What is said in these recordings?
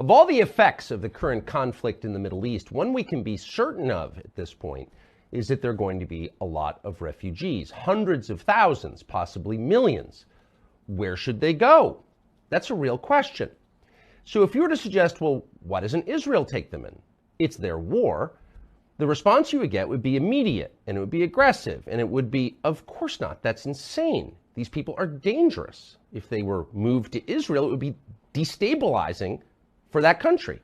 Of all the effects of the current conflict in the Middle East, one we can be certain of at this point is that there are going to be a lot of refugees, hundreds of thousands, possibly millions. Where should they go? That's a real question. So if you were to suggest, well, why doesn't Israel take them in? It's their war. The response you would get would be immediate, and it would be aggressive, and it would be, of course not, that's insane. These people are dangerous. If they were moved to Israel, it would be destabilizing for that country.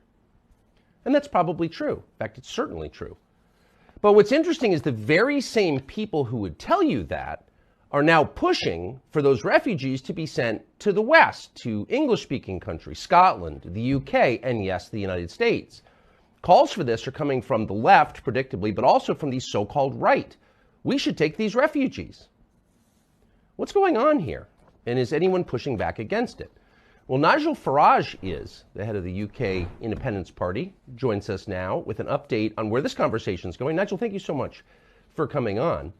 And that's probably true. In fact, it's certainly true. But what's interesting is the very same people who would tell you that are now pushing for those refugees to be sent to the West, to English-speaking countries, Scotland, the UK, and yes, the United States. Calls for this are coming from the left, predictably, but also from the so-called right. We should take these refugees. What's going on here? And is anyone pushing back against it? Well, Nigel Farage is the head of the UK Independence Party, joins us now with an update on where this conversation is going. Nigel, thank you so much for coming on.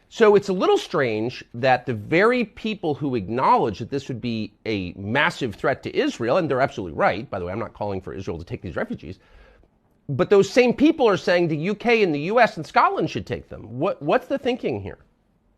So it's a little strange that the very people who acknowledge that this would be a massive threat to Israel, and they're absolutely right, by the way, I'm not calling for Israel to take these refugees, but those same people are saying the UK and the US and Scotland should take them. What's the thinking here?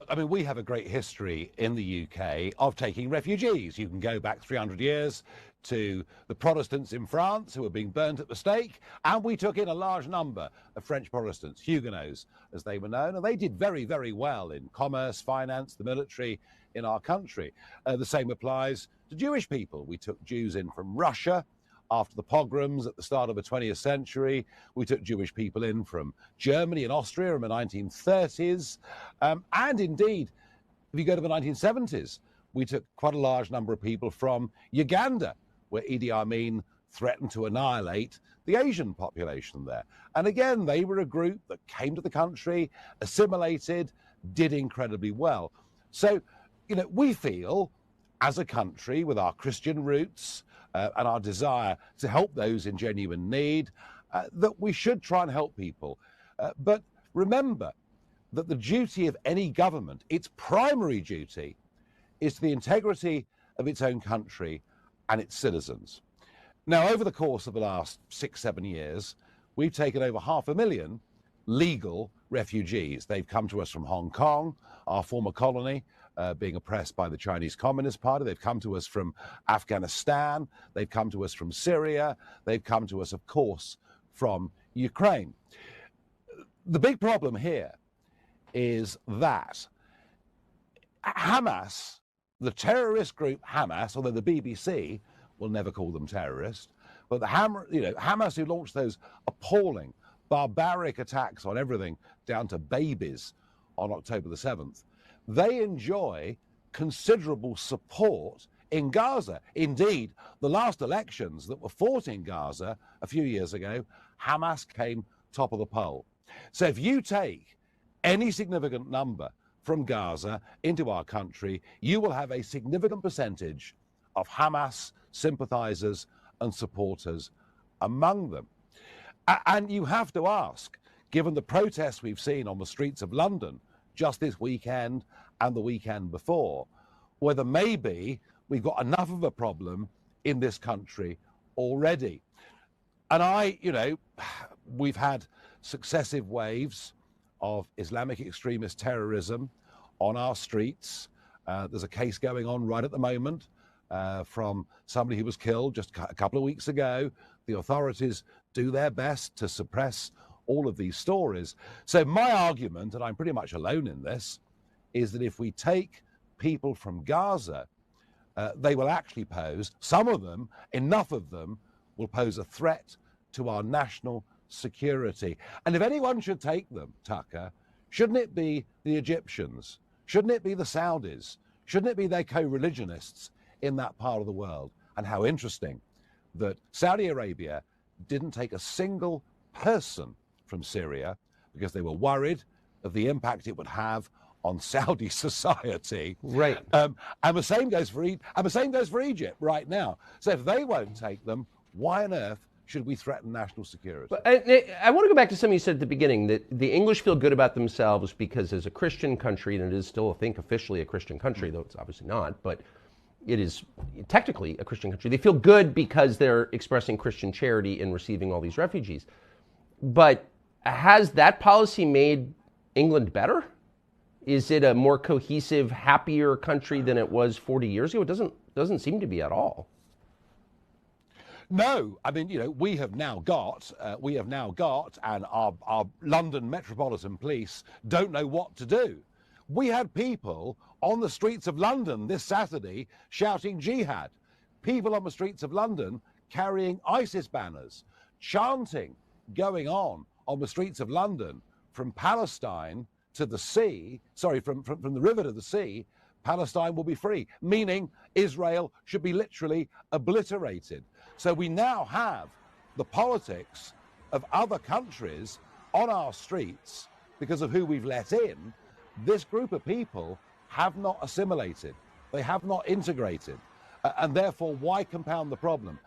I mean, we have a great history in the UK of taking refugees. You can go back 300 years to the Protestants in France who were being burnt at the stake, and we took in a large number of French Protestants, Huguenots as they were known, and they did very, very well in commerce, finance, the military in our country. The same applies to Jewish people. We took Jews in from Russia after the pogroms at the start of the 20th century. We took Jewish people in from Germany and Austria in the 1930s. And indeed, if you go to the 1970s, we took quite a large number of people from Uganda, where Idi Amin threatened to annihilate the Asian population there. And again, they were a group that came to the country, assimilated, did incredibly well. So, you know, we feel as a country with our Christian roots and our desire to help those in genuine need, that we should try and help people. But remember that the duty of any government, its primary duty, is to the integrity of its own country and its citizens. Now, over the course of the last 6-7 years, we've taken over 500,000 legal refugees. They've come to us from Hong Kong, our former colony, being oppressed by the Chinese Communist Party. They've come to us from Afghanistan. They've come to us from Syria. They've come to us, of course, from Ukraine. The big problem here is that Hamas, the terrorist group Hamas, although the BBC will never call them terrorists, but Hamas, who launched those appalling, barbaric attacks on everything down to babies on October the 7th, they enjoy considerable support in Gaza. Indeed, the last elections that were fought in Gaza a few years ago, Hamas came top of the poll. So if you take any significant number from Gaza into our country, you will have a significant percentage of Hamas sympathizers and supporters among them. And you have to ask, given the protests we've seen on the streets of London just this weekend and the weekend before, whether maybe we've got enough of a problem in this country already. And we've had successive waves of Islamic extremist terrorism on our streets. There's a case going on right at the moment from somebody who was killed just a couple of weeks ago. The authorities do their best to suppress all of these stories. So my argument, and I'm pretty much alone in this, is that if we take people from Gaza, they will actually pose, some of them, enough of them, will pose a threat to our national security. And if anyone should take them, Tucker, shouldn't it be the Egyptians? Shouldn't it be the Saudis? Shouldn't it be their co-religionists in that part of the world? And how interesting that Saudi Arabia didn't take a single person from Syria because they were worried of the impact it would have on Saudi society. Right. And the same goes for Egypt right now. So if they won't take them, why on earth should we threaten national security? But I want to go back to something you said at the beginning, that the English feel good about themselves because as a Christian country, and it is still, I think, officially a Christian country, though it's obviously not, but it is technically a Christian country. They feel good because they're expressing Christian charity in receiving all these refugees. But has that policy made England better? Is it a more cohesive, happier country than it was 40 years ago? It doesn't seem to be at all. No, I mean, we have now got, and our London Metropolitan Police don't know what to do. We had people on the streets of London this Saturday shouting jihad. People on the streets of London carrying ISIS banners, chanting, going on the streets of London from Palestine to the sea, from the river to the sea, Palestine will be free, meaning Israel should be literally obliterated. So we now have the politics of other countries on our streets because of who we've let in. This group of people have not assimilated. They have not integrated. And therefore, why compound the problem?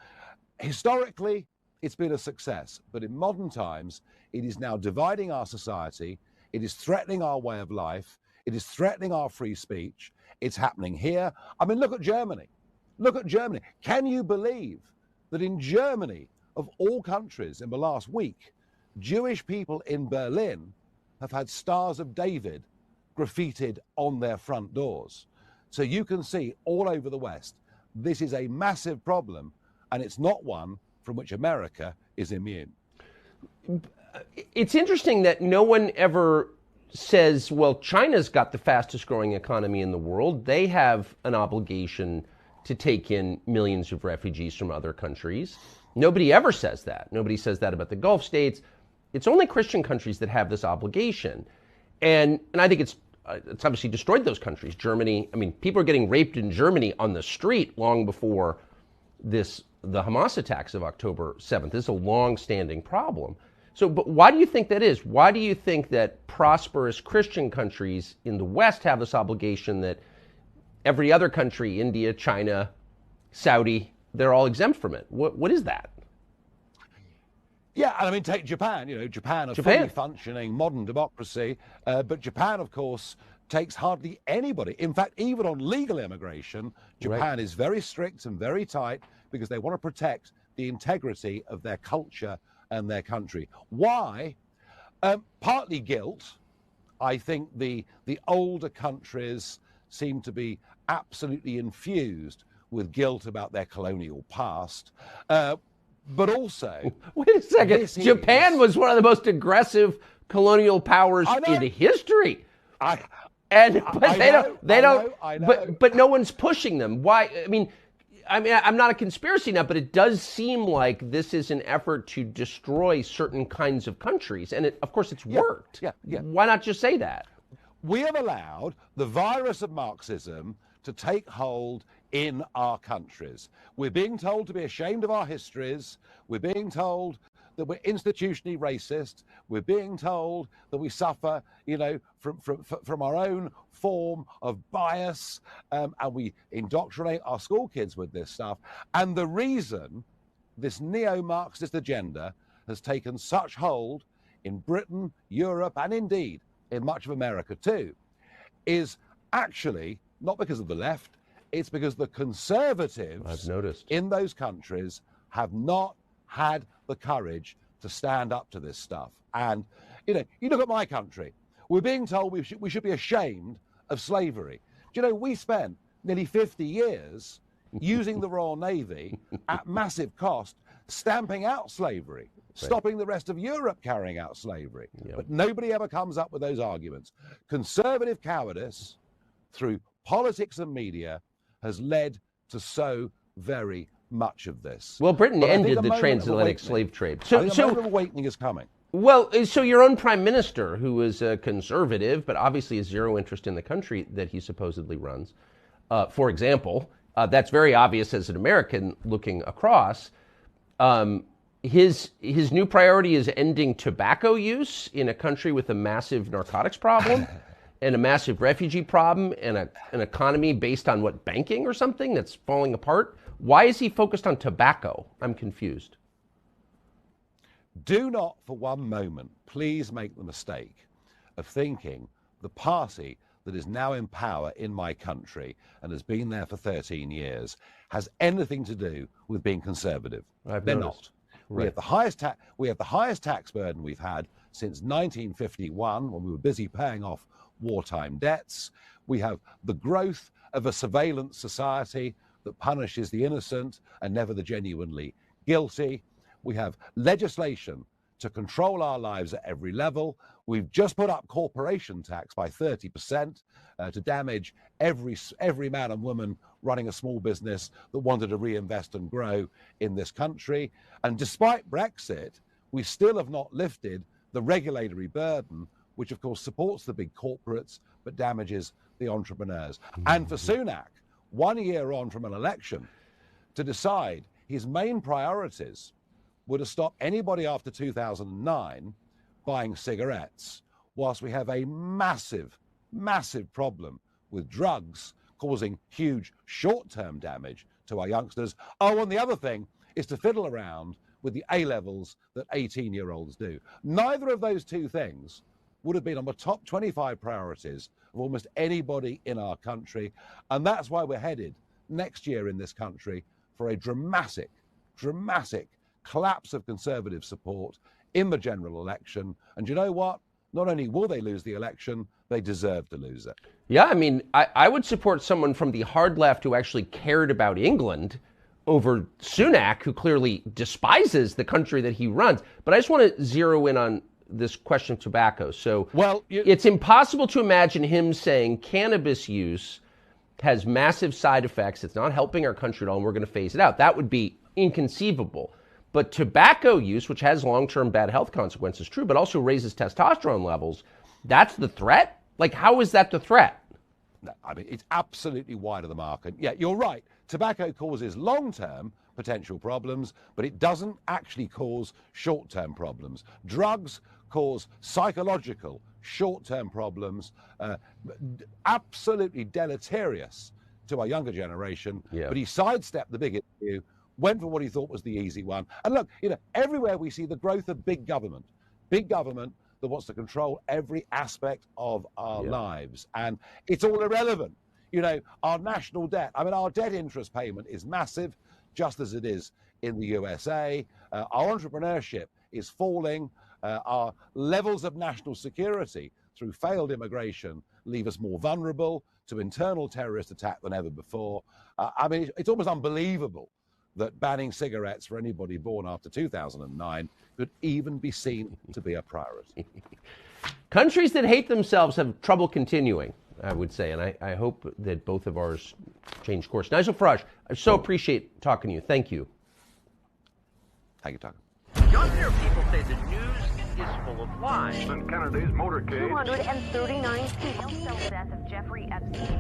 Historically, it's been a success. But in modern times, it is now dividing our society. It is threatening our way of life. It is threatening our free speech. It's happening here. I mean, look at Germany. Look at Germany. Can you believe that in Germany, of all countries, in the last week, Jewish people in Berlin have had Stars of David graffitied on their front doors? So you can see all over the West, this is a massive problem, and it's not one from which America is immune. It's interesting that no one ever says, well, China's got the fastest growing economy in the world. They have an obligation to take in millions of refugees from other countries. Nobody ever says that. Nobody says that about the Gulf states. It's only Christian countries that have this obligation. And I think it's obviously destroyed those countries. Germany, I mean, people are getting raped in Germany on the street long before the Hamas attacks of October 7th. This is a long-standing problem. So, but why do you think that is? Why do you think that prosperous Christian countries in the West have this obligation that every other country, India, China, Saudi, they're all exempt from it? What is that? Yeah, and I mean, take Japan. Japan, fully functioning modern democracy, but Japan, of course, takes hardly anybody. In fact, even on legal immigration, Japan is very strict and very tight because they want to protect the integrity of their culture and their country. Why? Partly guilt. I think the older countries seem to be absolutely infused with guilt about their colonial past. But also... Wait a second. Japan was one of the most aggressive colonial powers in history. But no one's pushing them. Why? I mean, I'm not a conspiracy nut, but it does seem like this is an effort to destroy certain kinds of countries. And of course, it's worked. Yeah. Why not just say that? We have allowed the virus of Marxism to take hold in our countries. We're being told to be ashamed of our histories. We're being told that we're institutionally racist. We're being told that we suffer, from our own form of bias, and we indoctrinate our school kids with this stuff. And the reason this neo-Marxist agenda has taken such hold in Britain, Europe, and indeed in much of America too, is actually not because of the left, it's because the conservatives in those countries have not had the courage to stand up to this stuff. And, you look at my country, we're being told we should be ashamed of slavery. Do you know, we spent nearly 50 years using the Royal Navy at massive cost, stamping out slavery, stopping the rest of Europe carrying out slavery. But nobody ever comes up with those arguments. Conservative cowardice through politics and media has led to so very much of this. Well, Britain ended the transatlantic slave trade. So a moment of awakening is coming. Well, so your own prime minister, who is a conservative, but obviously has zero interest in the country that he supposedly runs, for example, that's very obvious as an American looking across. His new priority is ending tobacco use in a country with a massive narcotics problem and a massive refugee problem and an economy based on what, banking or something that's falling apart. Why is he focused on tobacco? I'm confused. Do not for one moment please make the mistake of thinking the party that is now in power in my country and has been there for 13 years has anything to do with being conservative. They're not. Right. We have the highest tax burden we've had since 1951, when we were busy paying off wartime debts. We have the growth of a surveillance society that punishes the innocent and never the genuinely guilty. We have legislation to control our lives at every level. We've just put up corporation tax by 30% to damage every man and woman running a small business that wanted to reinvest and grow in this country. And despite Brexit, we still have not lifted the regulatory burden, which of course supports the big corporates but damages the entrepreneurs. And for Sunak, 1 year on from an election, to decide his main priorities were to stop anybody after 2009 buying cigarettes, whilst we have a massive, massive problem with drugs causing huge short-term damage to our youngsters. Oh, and the other thing is to fiddle around with the A-levels that 18-year-olds do. Neither of those two things would have been on the top 25 priorities of almost anybody in our country. And that's why we're headed next year in this country for a dramatic collapse of Conservative support in the general election. And you know what? Not only will they lose the election, they deserve to lose it. Yeah, I mean, I would support someone from the hard left who actually cared about England over Sunak, who clearly despises the country that he runs. But I just want to zero in on this question of tobacco. So it's impossible to imagine him saying cannabis use has massive side effects. It's not helping our country at all, and we're going to phase it out. That would be inconceivable. But tobacco use, which has long-term bad health consequences, true, but also raises testosterone levels, that's the threat? Like, how is that the threat? No, I mean, it's absolutely wide of the mark. And yeah, you're right. Tobacco causes long-term potential problems, but it doesn't actually cause short-term problems. Drugs cause psychological short-term problems, absolutely deleterious to our younger generation. Yeah. But he sidestepped the big issue, went for what he thought was the easy one. And look, everywhere we see the growth of big government that wants to control every aspect of our lives. And it's all irrelevant. Our national debt, our debt interest payment is massive, just as it is in the USA. Our entrepreneurship is falling. Our levels of national security through failed immigration leave us more vulnerable to internal terrorist attack than ever before. It's almost unbelievable that banning cigarettes for anybody born after 2009 could even be seen to be a priority. Countries that hate themselves have trouble continuing, I would say, and I hope that both of ours change course. Nigel Farage, I so appreciate talking to you. Thank you. Thank you, Tucker. Younger people say the news is full of lies. In Kennedy's motorcade. 239 people. The death of Jeffrey Epstein.